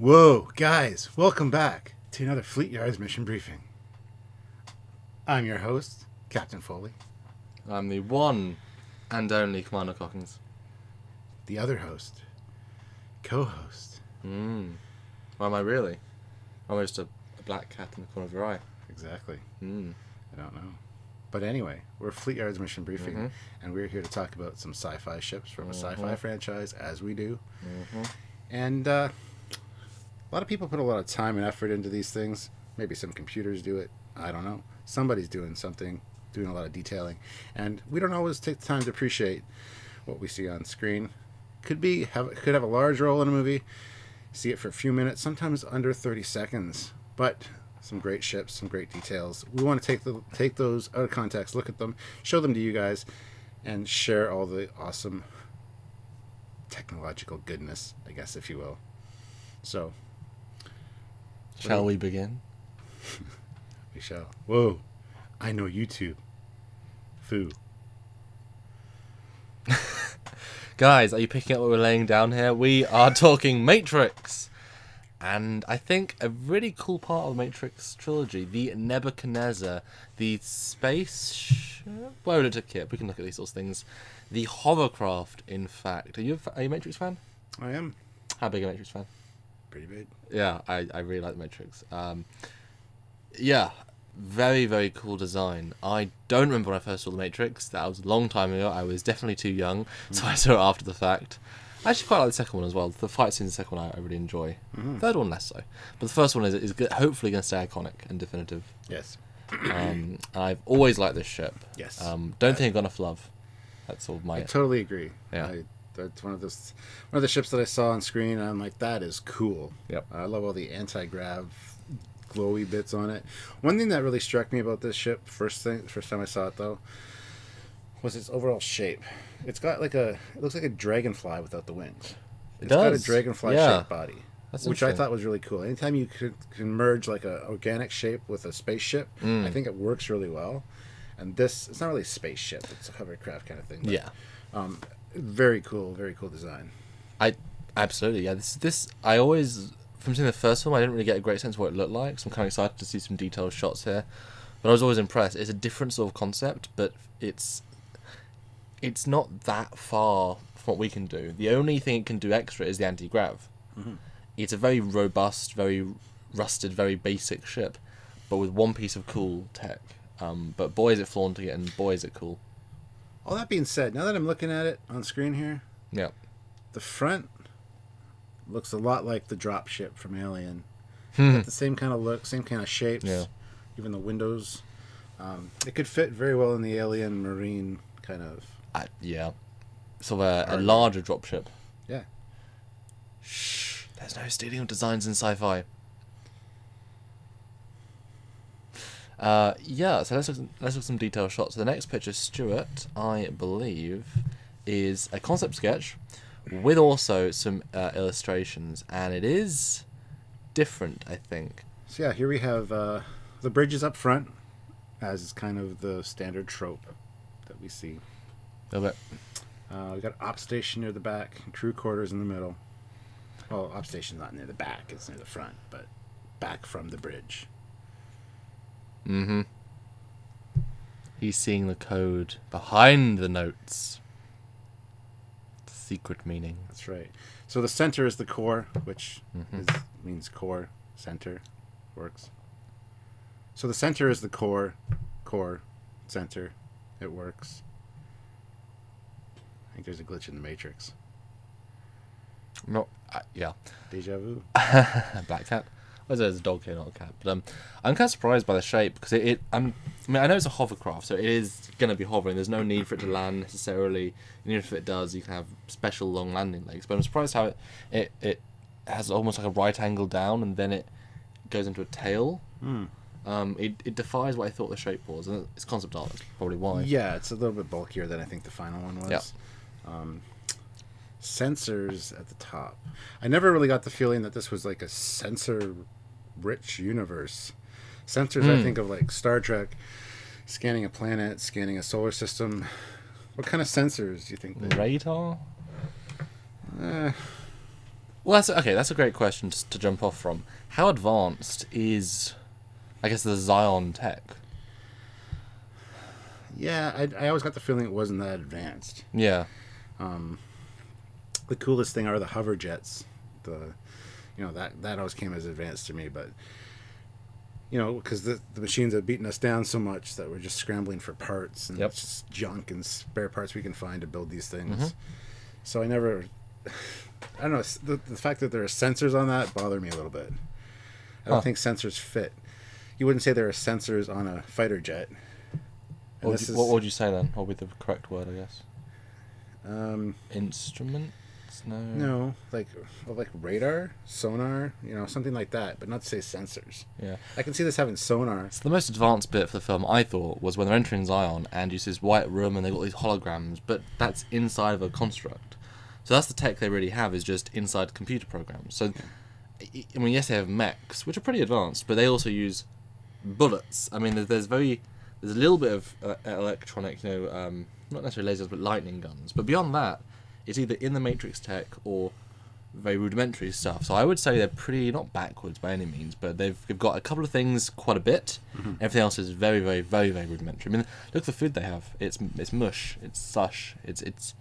Whoa, guys, welcome back to another Fleetyards mission briefing. I'm your host, Captain Foley. I'm the one and only Commander Cockins. The other host, co-host. Well, am I really? I'm just a black cat in the corner of your eye. Exactly. I don't know. But anyway, we're Fleetyards mission briefing, and we're here to talk about some sci-fi ships from a sci-fi franchise, as we do. And a lot of people put a lot of time and effort into these things. Maybe some computers do it. I don't know. Somebody's doing something, doing a lot of detailing. And we don't always take the time to appreciate what we see on screen. Could have a large role in a movie. See it for a few minutes, sometimes under 30 seconds. But some great ships, some great details. We want to take those out of context, look at them, show them to you guys, and share all the awesome technological goodness, I guess, if you will. So, shall we begin? We shall. Whoa, I know YouTube. Foo. Guys, are you picking up what we're laying down here? We are talking Matrix. And I think a really cool part of the Matrix trilogy, the Nebuchadnezzar, the spaceship. Well, we look at we can look at these sorts of things. The hovercraft, in fact. Are you a Matrix fan? I am. How big a Matrix fan? Pretty big. Yeah, I really like the Matrix. Yeah, very, very cool design. I don't remember when I first saw the Matrix. That was a long time ago. I was definitely too young, so I saw it after the fact. I actually quite like the second one as well. The fight scene in the second one I really enjoy. Third one less so. But the first one is hopefully going to stay iconic and definitive. Yes. I've always liked this ship. Yes. Don't think enough love. That's all my... I totally agree. Yeah. That's one of the ships that I saw on screen, and I'm like, that is cool. Yep. I love all the anti-grav glowy bits on it. One thing that really struck me about this ship, first time I saw it though, was its overall shape. It's got it looks like a dragonfly without the wings. It's got a dragonfly shaped body, which I thought was really cool. Anytime you can merge like an organic shape with a spaceship, I think it works really well. And it's not really a spaceship; it's a hovercraft kind of thing. But, yeah. Very cool design. Absolutely. This I always, from seeing the first film, I didn't really get a great sense of what it looked like. So I'm kind of excited to see some detailed shots here. But I was always impressed. It's a different sort of concept, but it's not that far from what we can do. The only thing it can do extra is the anti-grav. It's a very robust, very rusted, very basic ship, but with one piece of cool tech. But boy is it flaunting it, and boy is it cool. All that being said, now that I'm looking at it on screen here, Yeah. the front looks a lot like the drop ship from Alien. Got the same kind of look, same kind of shapes. Yeah. Even the windows. It could fit very well in the Alien Marine kind of. Yeah. Sort of a larger dropship. Yeah. Shh. There's no stealing of designs in sci-fi. Yeah, so let's look at some detailed shots. So the next picture, Stuart, I believe, is a concept sketch with also some illustrations, and it is different, I think. So yeah, here we have the bridges up front, as is kind of the standard trope that we see. A little bit. We've got op station near the back, and crew quarters in the middle. Well, op station's not near the back, it's near the front, but back from the bridge. He's seeing the code behind the notes. Secret meaning. That's right. So the center is the core, which means core, center, works. So the center is the core, center, it works. I think there's a glitch in the Matrix. No, yeah. Deja vu. Black cat. Well, there's a dog here, not a cat. But I'm kind of surprised by the shape because I know it's a hovercraft, so it is going to be hovering. There's no need for it to land necessarily. And even if it does, you can have special long landing legs. But I'm surprised how it has almost like a right angle down, and then it goes into a tail. It defies what I thought the shape was, and it's concept art. That's probably why. Yeah, it's a little bit bulkier than I think the final one was. Yeah. Sensors at the top. I never really got the feeling that this was like a sensor-rich universe. Sensors, I think of like Star Trek, scanning a planet, scanning a solar system. What kind of sensors do you think? Radar? Well, that's okay. That's a great question to jump off from. How advanced is, I guess, the Zion tech? Yeah, I always got the feeling it wasn't that advanced. Yeah. The coolest thing are the hover jets. That always came as advanced to me, but because the machines have beaten us down so much that we're just scrambling for parts and just junk and spare parts we can find to build these things. Mm-hmm. So I don't know, the fact that there are sensors on that bother me a little bit. I don't think sensors fit. You wouldn't say there are sensors on a fighter jet. What would you say then? What would be the correct word, I guess? Instruments? No, like radar, sonar, something like that, but not to say sensors. Yeah. I can see this having sonar. So the most advanced bit for the film, I thought, was when they're entering Zion and you see this white room and they've got these holograms, but that's inside of a construct. So that's the tech they really have, is just inside computer programs. So, I mean, yes, they have mechs, which are pretty advanced, but they also use bullets. I mean, there's a little bit of electronic, not necessarily lasers, but lightning guns. But beyond that, it's either in the Matrix tech or very rudimentary stuff. So I would say they're pretty, not backwards by any means, but they've got a couple of things quite a bit. Mm-hmm. Everything else is very, very, very, very rudimentary. I mean, look at the food they have. It's mush. It's sush. It's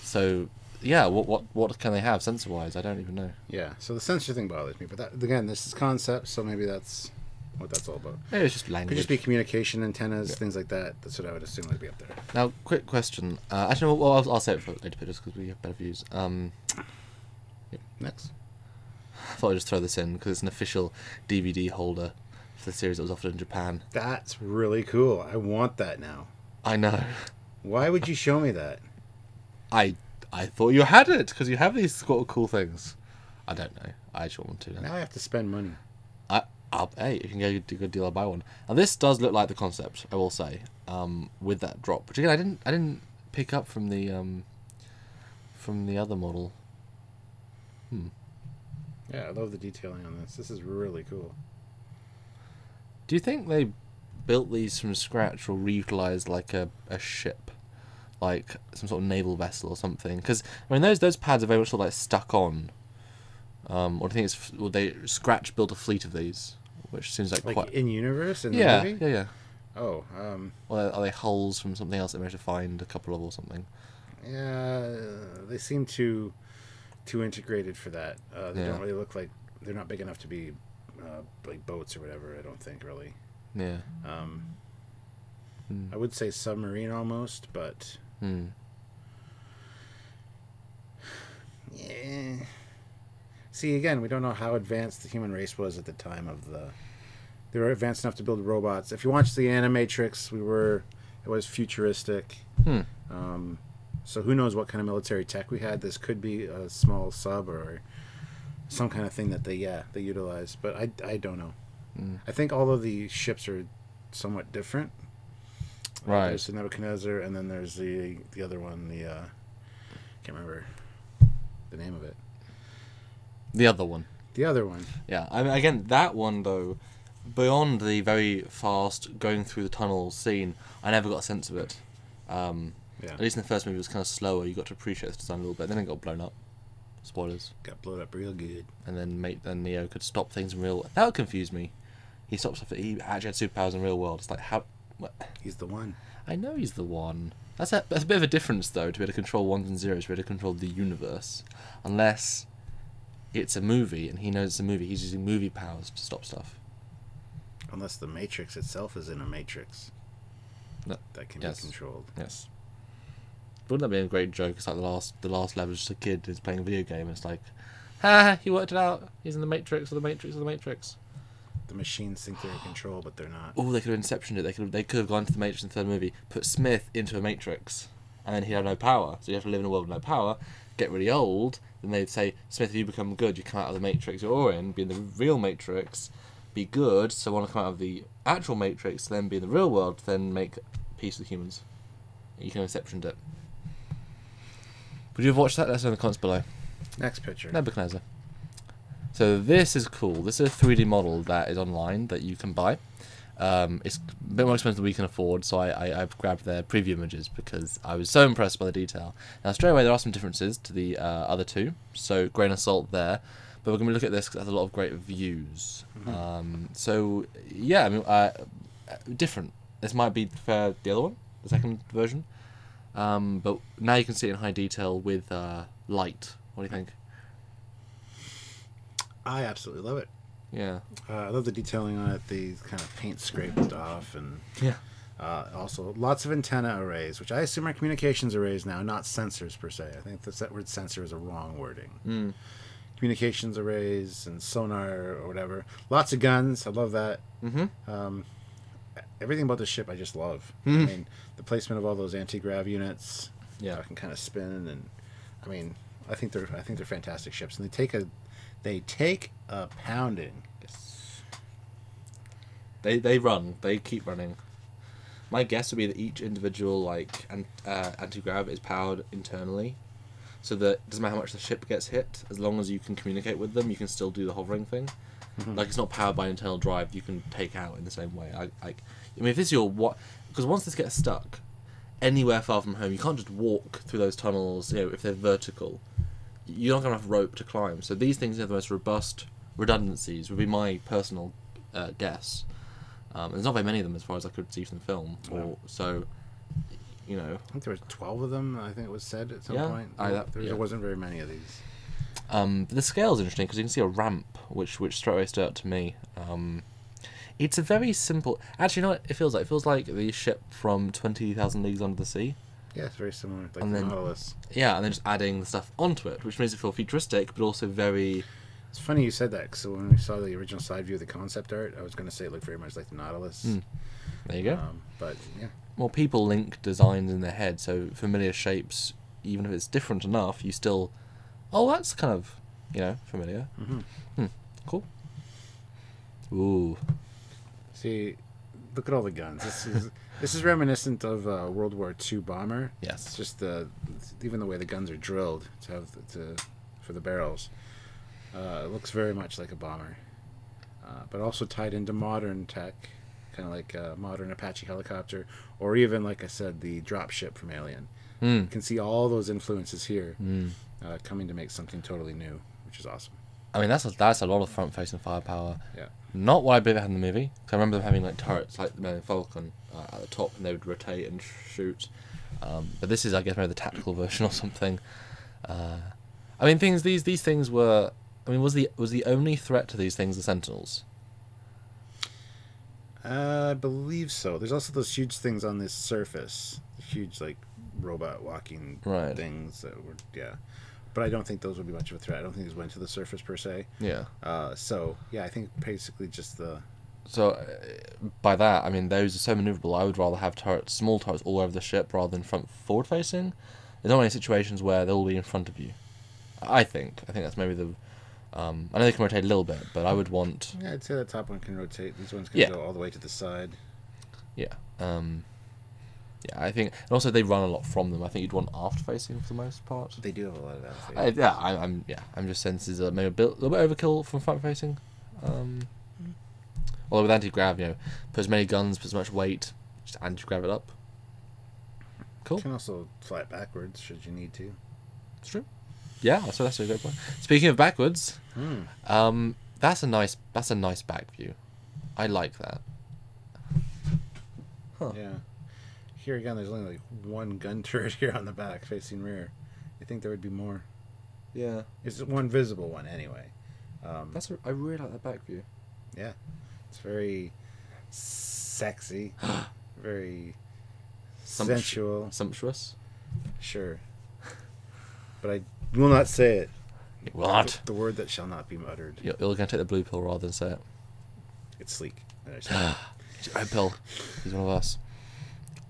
so. Yeah, what can they have sensor-wise? I don't even know. Yeah, so the sensor thing bothers me, but again, this is concept, so maybe that's what that's all about. Maybe it's just language. Could just be communication antennas, things like that. That's what I would assume would be up there. Now, quick question. Actually, well, I'll say it for later just because we have better views. Next. I thought I'd just throw this in because it's an official DVD holder for the series that was offered in Japan. That's really cool. I want that now. I know. Why would you show me that? I thought you had it because you have these sort of cool things. I don't know. I just want to. Now I have to spend money. Hey, if you can get a good deal, I'll buy one. Now this does look like the concept, I will say, with that drop, which again I didn't pick up from the other model. Yeah, I love the detailing on this. This is really cool. Do you think they built these from scratch or reutilized like a ship? Like some sort of naval vessel or something, because I mean those pads are very much sort of like stuck on. Or do you think they scratch built a fleet of these, which seems like quite in universe in the movie? Yeah. Oh, or are they hulls from something else that we have to find a couple of or something? Yeah, they seem too integrated for that. They don't really look like they're not big enough to be like boats or whatever. I don't think really. Yeah. I would say submarine almost, but. Yeah. See, again, we don't know how advanced the human race was at the time of They were advanced enough to build robots. If you watch the Animatrix, it was futuristic. So who knows what kind of military tech we had? This could be a small sub or some kind of thing that they utilized, but I don't know. I think all of the ships are somewhat different. Right. There's the Nebuchadnezzar, and then there's the other one. Can't remember the name of it. The other one. The other one. Yeah. I mean, again, that one though, beyond the very fast going through the tunnel scene, I never got a sense of it. At least in the first movie, it was kind of slower. You got to appreciate this design a little bit. Then it got blown up. Spoilers. Got blown up real good. And then Neo could stop things in real. That would confuse me. He stopped stuff that he actually had superpowers in the real world. It's like how. What? He's the one. I know he's the one. That's a bit of a difference, though, to be able to control ones and zeros, to be able to control the universe. Unless it's a movie, and he knows it's a movie, he's using movie powers to stop stuff. Unless the Matrix itself is in a matrix. No. That can be controlled. Yes. Wouldn't that be a great joke? It's like the last level is just a kid who's playing a video game, and it's like, he worked it out. He's in the Matrix, or the Matrix, or the Matrix. The machines think they're in control, but they're not. Oh, they could have Inceptioned it. They could have gone to the Matrix in the third movie, put Smith into a Matrix, and then he'd have no power. So you have to live in a world with no power, get really old, then they'd say, Smith, if you become good, you come out of the Matrix you're in, be in the real Matrix, be good, so want to come out of the actual Matrix, then be in the real world, then make peace with humans. You can have Inceptioned it. Would you have watched that? Let us know in the comments below. Next picture. Nebuchadnezzar. So this is cool. This is a 3D model that is online that you can buy. It's a bit more expensive than we can afford, so I've grabbed their preview images because I was so impressed by the detail. Now, straight away, there are some differences to the other two, so grain of salt there. But we're going to look at this because it has a lot of great views. So, yeah, I mean, different. This might be the other one, the second version. But now you can see it in high detail with light. What do you think? I absolutely love it. Yeah. I love the detailing on it, the kind of paint scraped off, and yeah. Also lots of antenna arrays, which I assume are communications arrays now, not sensors per se. I think that word sensor is a wrong wording. Communications arrays and sonar or whatever. Lots of guns. I love that. Everything about the ship I just love. I mean, the placement of all those anti-grav units. Yeah. I can kind of spin, and I mean, I think they're fantastic ships, and they take a pounding. Yes. They run. They keep running. My guess would be that each individual anti-grav is powered internally, so that it doesn't matter how much the ship gets hit, as long as you can communicate with them, you can still do the hovering thing. Like, it's not powered by internal drive, you can take out in the same way. I mean, if this is because once this gets stuck anywhere far from home, you can't just walk through those tunnels, if they're vertical. You're not going to have rope to climb. So these things have the most robust redundancies, would be my personal guess. There's not very many of them as far as I could see from the film. I think there was 12 of them, I think it was said at some point. There wasn't very many of these. The scale is interesting because you can see a ramp, which straight away stood out to me. It's a very simple... Actually, you know what it feels like? It feels like the ship from 20,000 Leagues Under the Sea. Yeah, it's very similar, like the Nautilus. Yeah, and then just adding the stuff onto it, which makes it feel futuristic, but also very... It's funny you said that, because when we saw the original side view of the concept art, I was going to say it looked very much like the Nautilus. There you go. But, yeah. Well, people link designs in their head, so familiar shapes, even if it's different enough, you still... Oh, that's kind of, familiar. Cool. Ooh. See, look at all the guns. This is reminiscent of World War II bomber. Yes. It's just even the way the guns are drilled for the barrels. It looks very much like a bomber, but also tied into modern tech, kind of like a modern Apache helicopter, or even, like I said, the dropship from Alien. You can see all those influences here coming to make something totally new, which is awesome. I mean, that's a lot of front-facing firepower. Yeah. Not what I believe they had in the movie. Cause I remember them having turrets like the Millennium Falcon at the top, and they would rotate and shoot. But this is, I guess, maybe the tactical version or something. I mean, these things were. I mean, was the only threat to these things the Sentinels? I believe so. There's also those huge things on this surface, huge robot walking things that were But I don't think those would be much of a threat. I don't think these went to the surface per se. Yeah. I think basically just the... So, by that, I mean, those are so maneuverable. I would rather have small turrets all over the ship rather than forward-facing. There's not many situations where they'll be in front of you. I think that's maybe the... I know they can rotate a little bit, but I would want... Yeah, I'd say the top one can rotate. These ones can go all the way to the side. Yeah. Yeah, I think... And also, they run a lot from them. I think you'd want aft-facing for the most part. They do have a lot of aft-facing. I'm just saying this is maybe a little bit overkill from front-facing. Although with anti-grav, put as many guns, put as much weight, just anti-grav it up. Cool. You can also fly it backwards, should you need to. It's true. Yeah, so that's a great point. Speaking of backwards, that's a nice back view. I like that. Huh. Yeah. Here again, there's only one gun turret here on the back facing rear. I think there would be more. Yeah. It's one visible one anyway. I really like that back view. Yeah. It's very sexy. Very sensual. Sumptuous. Sure. But I will not say it. You will not. The word that shall not be uttered. You're going to take the blue pill rather than say it. It's sleek. It's a red pill. He's one of us.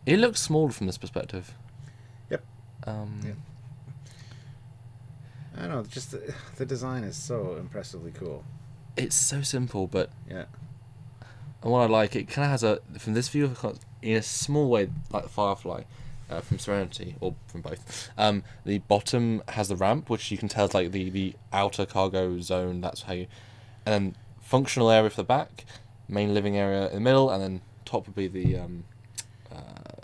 It looks smaller from this perspective. Yep. Yeah. I don't know. Just the design is so impressively cool. It's so simple, but yeah. And what I like, it kind of has from this view, in a small way, like the Firefly. From Serenity, or from both. The bottom has the ramp, which you can tell is the outer cargo zone. That's how you... And then functional area for the back, main living area in the middle, and then top would be the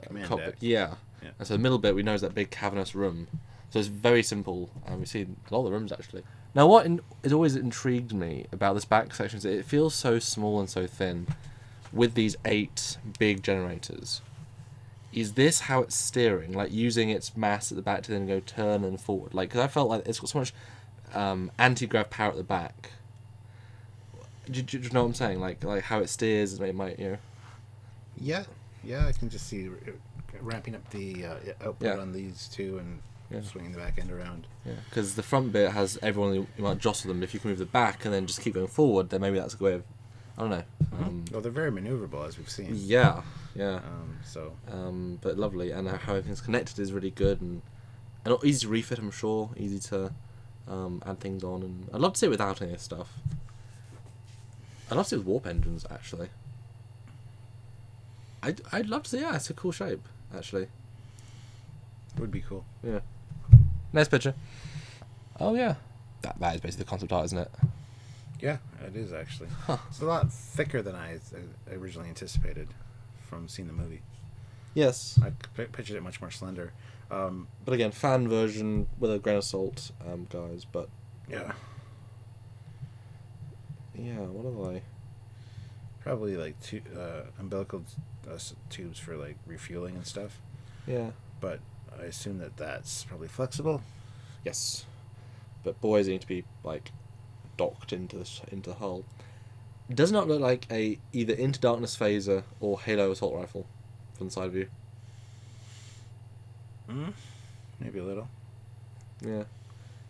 Command cockpit. deck. Yeah. Yeah. And so the middle bit we know is that big cavernous room. So it's very simple, and we see a lot of the rooms actually. Now, what has always intrigued me about this back section is that it feels so small and so thin, with these 8 big generators. Is this how it's steering, like using its mass at the back to then go turn and forward? Like, because I felt like it's got so much anti-grav power at the back. Do you know what I'm saying? Like how it steers, it might, you know. Yeah, I can just see ramping up the output on these two and swinging the back end around. Yeah, because the front bit has everyone, you might jostle them. If you can move the back and then just keep going forward, then maybe that's a way of, I don't know. Well, they're very maneuverable, as we've seen. Yeah. But lovely, and how everything's connected is really good, and easy to refit, I'm sure, easy to add things on, and I'd love to see it without any of this stuff. I'd love to see it with warp engines, actually. I'd love to see, it's a cool shape, actually. Would be cool. Yeah. Nice picture. Oh yeah. That is basically the concept art, isn't it? Yeah, it is actually. Huh. It's a lot thicker than I originally anticipated from seeing the movie. Yes. I pictured it much more slender. But again, fan version with a grain of salt, guys. But yeah. Yeah, what are they? Probably like two umbilical tubes for like refueling and stuff. Yeah. But I assume that's probably flexible. Yes. But boys, they need to be like docked into the hull. It does not look like a either Into Darkness phaser or Halo assault rifle from the side view. Maybe a little. Yeah.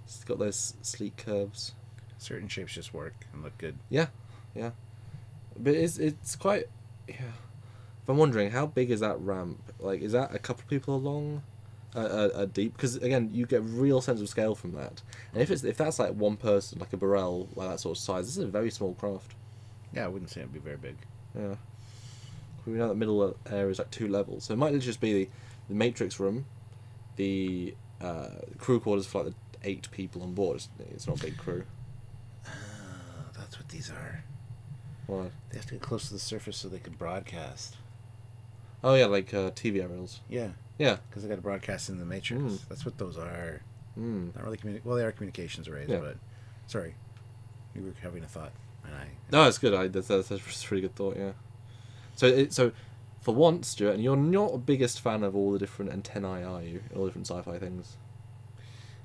It's got those sleek curves. Certain shapes just work and look good. Yeah. But it's quite... Yeah. If I'm wondering, how big is that ramp? Like, is that a couple of people along? Deep? Because, again, you get a real sense of scale from that. And if that's like one person, like a Burrell, like that sort of size, this is a very small craft. Yeah, I wouldn't say it'd be very big. Yeah. We know that middle area is like 2 levels. So it might just be the Matrix room, the crew quarters for like the 8 people on board. It's not a big crew. That's what these are. What? They have to get close to the surface so they can broadcast. Oh yeah, like TV aerials. Yeah. Yeah. Because they got to broadcast in the Matrix. That's what those are. Not really well, they are communications arrays, but sorry, you were having a thought, and No, it's good. That's a pretty good thought. Yeah. So for once, Stuart, and you're not the biggest fan of all the different antennae, are you? All the different sci-fi things.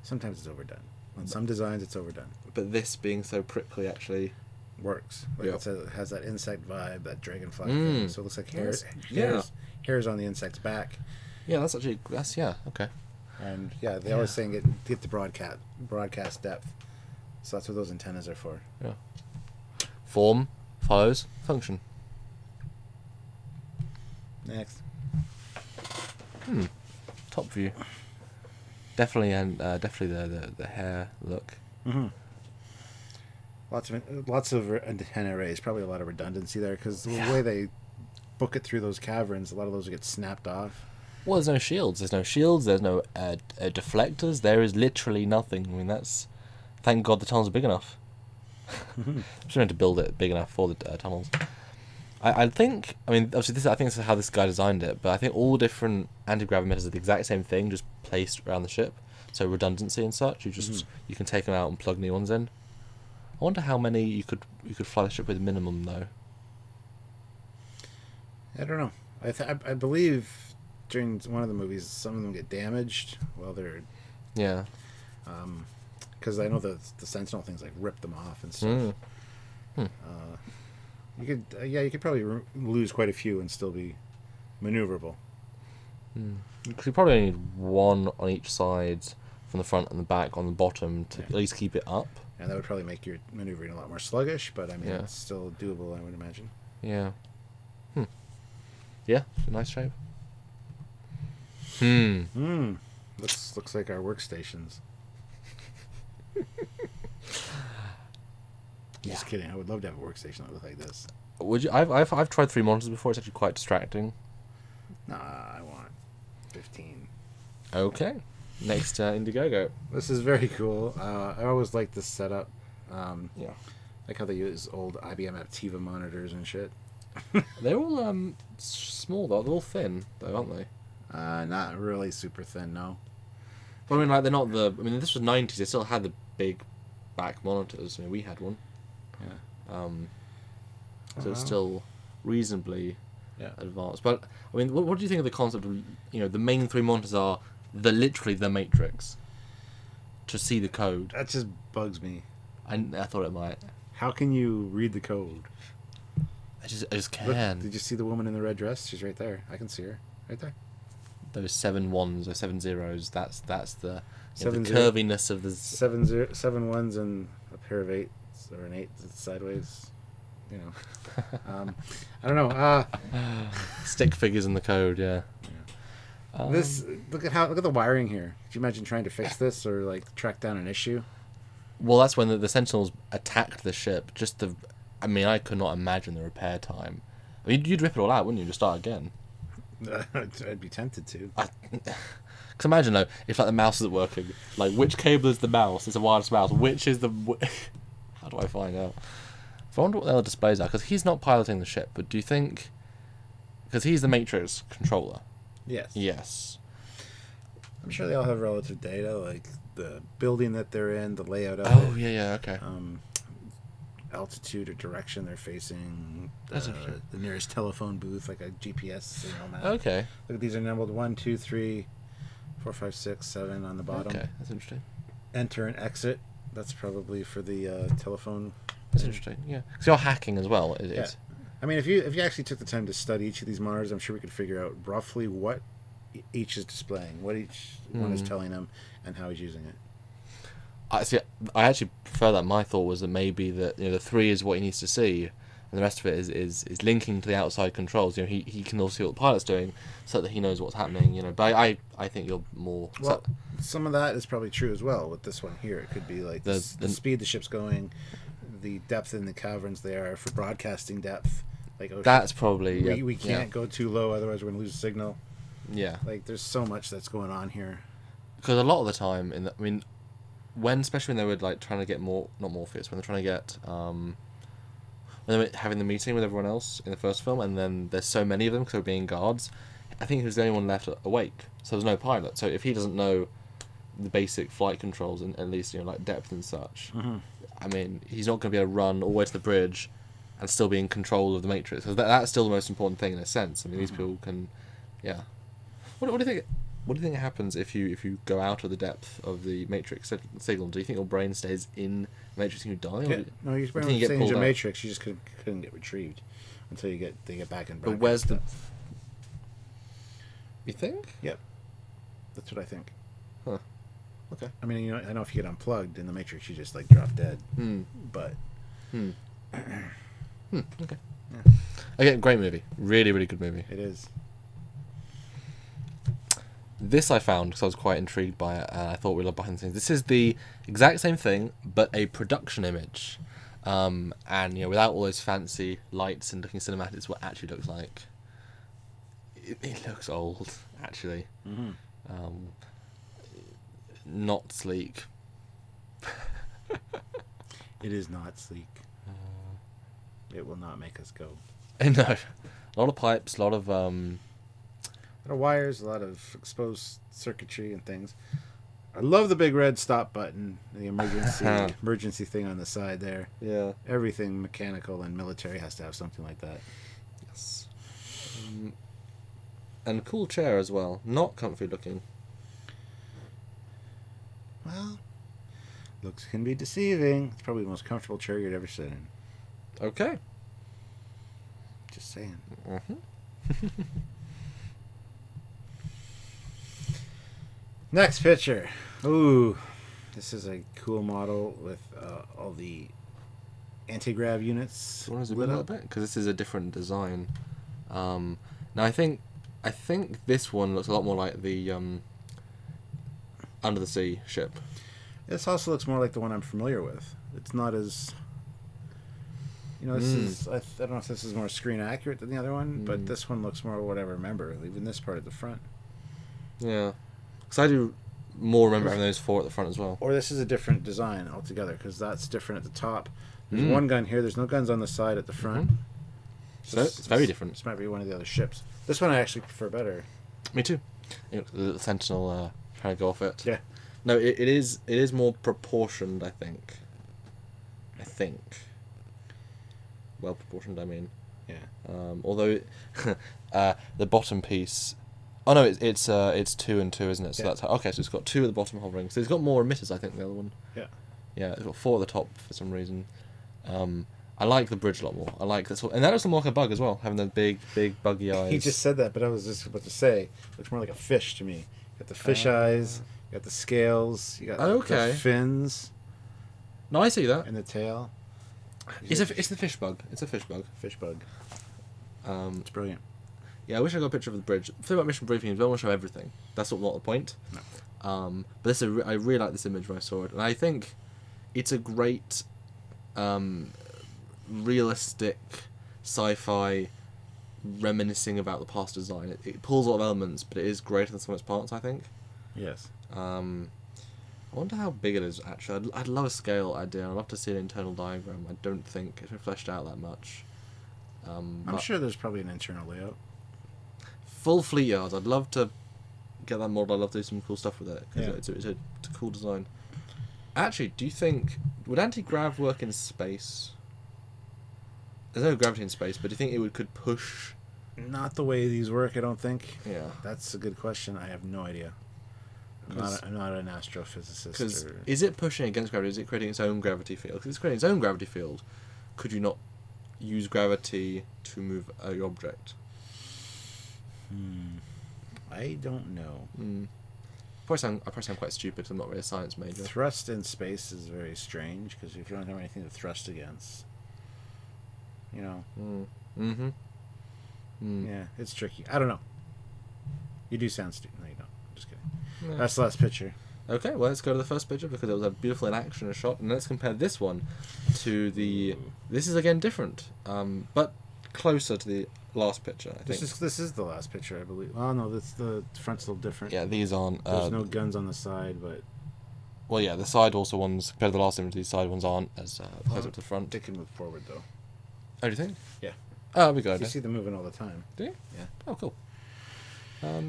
Sometimes it's overdone. On some designs, it's overdone. But this being so prickly actually works. Like it has that insect vibe, that dragonfly thing. So it looks like hairs on the insect's back. Yeah, that's okay. And they always saying get the broadcast depth. So that's what those antennas are for. Yeah. Form follows function. Next. Top view. Definitely, and definitely the hair look. Lots of antenna arrays. Probably a lot of redundancy there because the way they book it through those caverns, a lot of those get snapped off. Well, there's no shields. There's no deflectors. There is literally nothing. I mean, thank God the tunnels are big enough. I'm just going to build it big enough for the tunnels. I think, obviously I think this is how this guy designed it, but I think all different anti-grav emitters are the exact same thing, just placed around the ship. So redundancy and such, you can take them out and plug new ones in. I wonder how many you could fly the ship with minimum though. I don't know. I believe during one of the movies, some of them get damaged while they're because I know the Sentinel things like rip them off and stuff. You could probably lose quite a few and still be maneuverable. Because you probably need one on each side from the front and the back on the bottom to at least keep it up. And that would probably make your maneuvering a lot more sluggish, but I mean it's still doable, I would imagine. Yeah. Yeah, nice shape. Looks like our workstations. Just kidding. I would love to have a workstation that looked like this. Would you? I've tried 3 monitors before. It's actually quite distracting. Nah, I want 15. Okay. Next, Indiegogo. This is very cool. I always like this setup. Like how they use old IBM Aptiva monitors and shit. They're all small though. They're all thin though, aren't they? Not really super thin, no. But I mean, like they're not the. I mean, this was 90s. They still had the big back monitors. I mean, we had one. Yeah. So it's still reasonably advanced. But I mean, what do you think of the concept of the main 3 monitors are literally the Matrix to see the code? That just bugs me. I thought it might. How can you read the code? I just can. Look, did you see the woman in the red dress? She's right there. I can see her right there. Those 7 1s or 7 zeros. That's the the 7 curviness of the 7 ones and a pair of 8s or an 8 sideways. I don't know. stick figures in the code. Yeah. This look at the wiring here. Could you imagine trying to fix this or like track down an issue? Well, that's when the Sentinels attacked the ship. I mean, I could not imagine the repair time. I mean, you'd rip it all out, wouldn't you? Just start again. I'd be tempted to. Because imagine though, if like the mouse isn't working, like which cable is the mouse? It's a wireless mouse. Which is the? How do I find out? I wonder what the other displays are. Because he's not piloting the ship, but do you think? Because he's the Matrix controller. Yes. Yes. I'm sure they all have relative data, like the building that they're in, the layout of it. Oh yeah, okay. Altitude or direction they're facing, That's the nearest telephone booth, like a GPS signal map. Okay. Look, these are numbered 1, 2, 3, 4, 5, 6, 7 on the bottom. Okay, that's interesting. Enter and exit. That's probably for the telephone. That's interesting. Yeah, because you're hacking as well. It's I mean, if you actually took the time to study each of these monitors, I'm sure we could figure out roughly what each is displaying, what each one is telling him, and how he's using it. I actually prefer that. My thought was that maybe that the 3 is what he needs to see, and the rest of it is linking to the outside controls. He can also see what the pilot's doing, so that he knows what's happening. But I think you're more. Well, some of that is probably true as well with this one here. It could be like the speed the ship's going, the depth in the caverns they are for broadcasting depth. Like that's probably we can't go too low, otherwise we're gonna lose signal. Yeah. Like there's so much that's going on here. Because a lot of the time, especially when they were like trying to get not Morpheus, when they're trying to get when they were having the meeting with everyone else in the first film, and then there's so many of them because they're being guards. I think he was the only one left awake, so there's no pilot. So if he doesn't know the basic flight controls and at least like depth and such, I mean, he's not going to be able to run all the way to the bridge and still be in control of the Matrix. So that's still the most important thing in a sense. I mean, these people can, yeah. What do you think? What do you think happens if you go out of the depth of the Matrix signal? Do you think your brain stays in the Matrix and you die? Yeah, no, your brain stays in the Matrix. You just couldn't get retrieved until they get back in. But where's the? You think? Yep, that's what I think. Huh. Okay. I mean, I know if you get unplugged in the Matrix, you just like drop dead. But. Okay. Yeah. Again, great movie. Really, really good movie. It is. This I found because I was quite intrigued by it, and I thought we loved behind the scenes. This is the exact same thing, but a production image, and without all those fancy lights and looking cinematic, it's what it actually looks like. It looks old, actually. Not sleek. It is not sleek. It will not make us go. No, a lot of pipes, a lot of wires, a lot of exposed circuitry and things. I love the big red stop button, the emergency thing on the side there. Yeah. Everything mechanical and military has to have something like that. Yes. And a cool chair as well. Not comfy looking. Well, looks can be deceiving. It's probably the most comfortable chair you'd ever sit in. Okay. Just saying. Next picture. Ooh, this is a cool model with all the anti-grav units. Do you want to zoom in a little bit? Because this is a different design. Now I think this one looks a lot more like the under the sea ship. This also looks more like the one I'm familiar with. It's not as this is I don't know if this is more screen accurate than the other one, but this one looks more what I remember, even this part at the front. Yeah. Because I do more remember having those 4 at the front as well. Or this is a different design altogether, because that's different at the top. There's one gun here. There's no guns on the side at the front. So it's very different. This might be one of the other ships. This one I actually prefer better. Me too. You know, the little Sentinel trying to go off it. Yeah. No, it is more proportioned, I think. Well proportioned, I mean. Yeah. Although the bottom piece. Oh no, it's 2 and 2, isn't it? So that's okay. So it's got 2 at the bottom hovering. So it's got more emitters, I think, the other one. Yeah. Yeah, it's got 4 at the top for some reason. I like the bridge a lot more. I like this, and that looks more like a bug as well, having the big buggy eyes. He just said that, but I was just about to say, it looks more like a fish to me. You got the fish eyes, you got the scales, you got the fins. No, I see that. And the tail. It's the fish bug. It's a fish bug. Fish bug. It's brilliant. Yeah, I wish I got a picture of the bridge. The thing about mission briefing is we don't want to show everything. That's not the point. No. But I really like this image when I saw it, and I think it's a great, realistic, sci-fi, reminiscing about the past design. It pulls a lot of elements, but it is greater than some of its parts, I think. Yes. I wonder how big it is, actually. I'd love a scale idea. I'd love to see an internal diagram. I don't think it's been fleshed out that much. I'm sure there's probably an internal layout. Full Fleetyards. I'd love to get that model. I'd love to do some cool stuff with it. Cause it's a cool design. Actually, do you think... Would anti-grav work in space? There's no gravity in space, but do you think it could push... Not the way these work, I don't think. Yeah. That's a good question. I have no idea. I'm not an astrophysicist. Because is it pushing against gravity? Is it creating its own gravity field? Because it's creating its own gravity field. Could you not use gravity to move your object? I don't know. I probably sound quite stupid because I'm not really a science major. Thrust in space is very strange because if you don't have anything to thrust against, you know. Yeah, it's tricky. I don't know. You do sound stupid. No, you don't. I'm just kidding. Yeah. That's the last picture. Okay, well, let's go to the first picture because it was a beautiful in action shot, and let's compare this one to the. This is again different, but closer to the last picture. I think this is the last picture, I believe. Oh no, the front's a little different. Yeah, these aren't. There's no guns on the side, but. Well, yeah, the side also ones compared to the last image, these side ones aren't as close up to the front. They can move forward though. Oh, do you think? Yeah. Oh, we go. You see them moving all the time. Do you? Yeah. Oh, cool.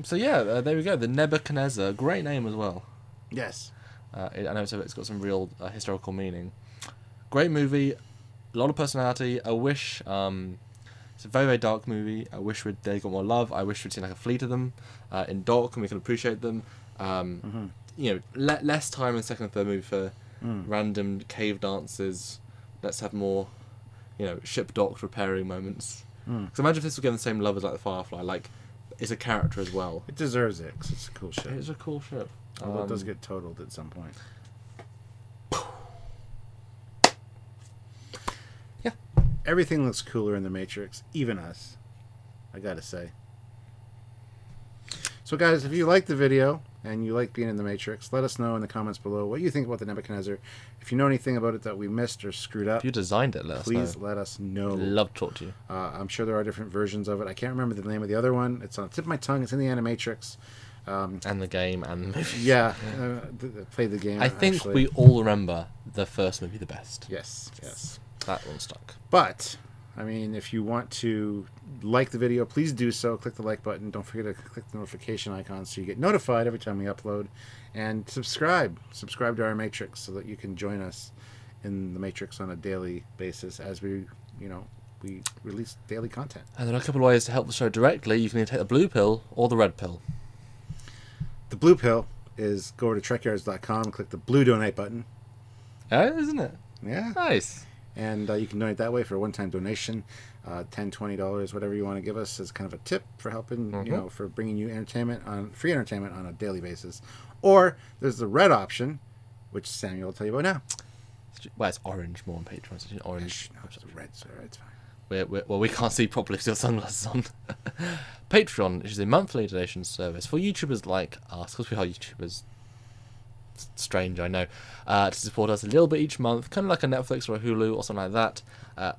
So yeah, there we go. The Nebuchadnezzar, great name as well. Yes. I know it's got some real historical meaning. Great movie, a lot of personality. I wish it's a very, very dark movie. I wish they got more love. I wish we'd seen like a fleet of them in dock and we could appreciate them. You know, less time in the second and third movie for random cave dances. Let's have more, you know, ship docked repairing moments. Because imagine if this was getting the same love as like the Firefly. Like, it's a character as well. It deserves it because it's a cool ship. It's a cool ship. Although it does get totaled at some point. Yeah. Everything looks cooler in the Matrix, even us, I gotta say. So guys, if you like the video and you like being in the Matrix, let us know in the comments below what you think about the Nebuchadnezzar. If you know anything about it that we missed or screwed up, if you designed it, let us know. Please let us know. I'd love to talk to you. I'm sure there are different versions of it. I can't remember the name of the other one. It's on the tip of my tongue. It's in the Animatrix. And the game and the movie. Yeah, played the game. I think we all remember the first movie the best. Yes, yes. That one stuck. But, I mean, if you want to like the video, please do so. Click the like button. Don't forget to click the notification icon so you get notified every time we upload. And subscribe. Subscribe to our Matrix so that you can join us in the Matrix on a daily basis as we, you know, we release daily content. And there are a couple of ways to help the show directly. You can either take the blue pill or the red pill. The blue pill is go over to Trekyards.com and click the blue donate button. Isn't it? Yeah. Nice. And you can donate that way for a one-time donation, $10, $20, whatever you want to give us as kind of a tip for helping, you know, for bringing you free entertainment on a daily basis. Or there's the red option, which Samuel will tell you about now. Well, it's orange more on Patreon. It's orange. No, it's red, so it's fine. Well, we can't see properly with your sunglasses on. Patreon, which is a monthly donation service for YouTubers like us, because we are YouTubers. It's strange, I know. To support us a little bit each month, kind of like a Netflix or a Hulu or something like that.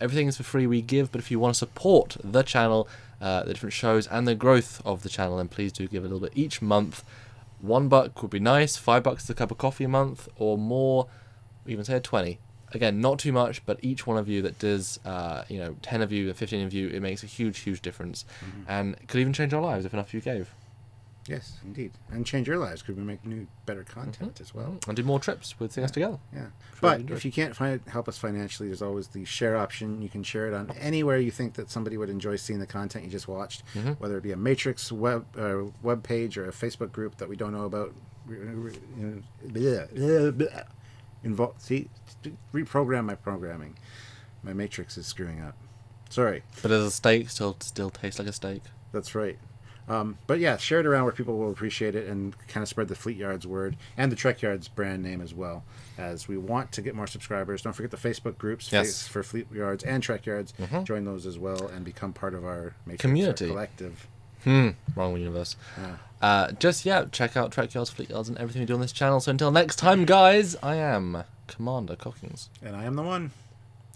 Everything is for free, we give, but if you want to support the channel, the different shows, and the growth of the channel, then please do give a little bit each month. $1 would be nice, $5 is a cup of coffee a month, or more, even say a 20. again, not too much, but each one of you that does, 10 of you, 15 of you, it makes a huge, huge difference. And it could even change our lives if enough of you gave. Yes, indeed. And change your lives. Could we make new, better content as well? And do more trips with things together. Yeah. But if you can't help us financially, there's always the share option. You can share it on anywhere you think that somebody would enjoy seeing the content you just watched, whether it be a Matrix web page or a Facebook group that we don't know about. Reprogram my programming. My Matrix is screwing up. Sorry. But as a steak, still tastes like a steak. That's right. But yeah, share it around where people will appreciate it and kind of spread the Fleetyards word and the Trekyards brand name as well, as we want to get more subscribers. Don't forget the Facebook groups for Fleetyards and Trekyards. Join those as well and become part of our Matrix community collective. Wrong universe. Check out Trekyards, Fleetyards, and everything we do on this channel. So until next time, guys, I am Commander Cockings. And I am the one.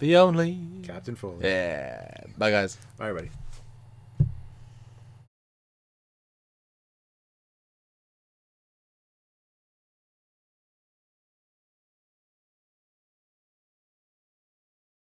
The only. Captain Foley. Yeah. Bye, guys. Bye, everybody.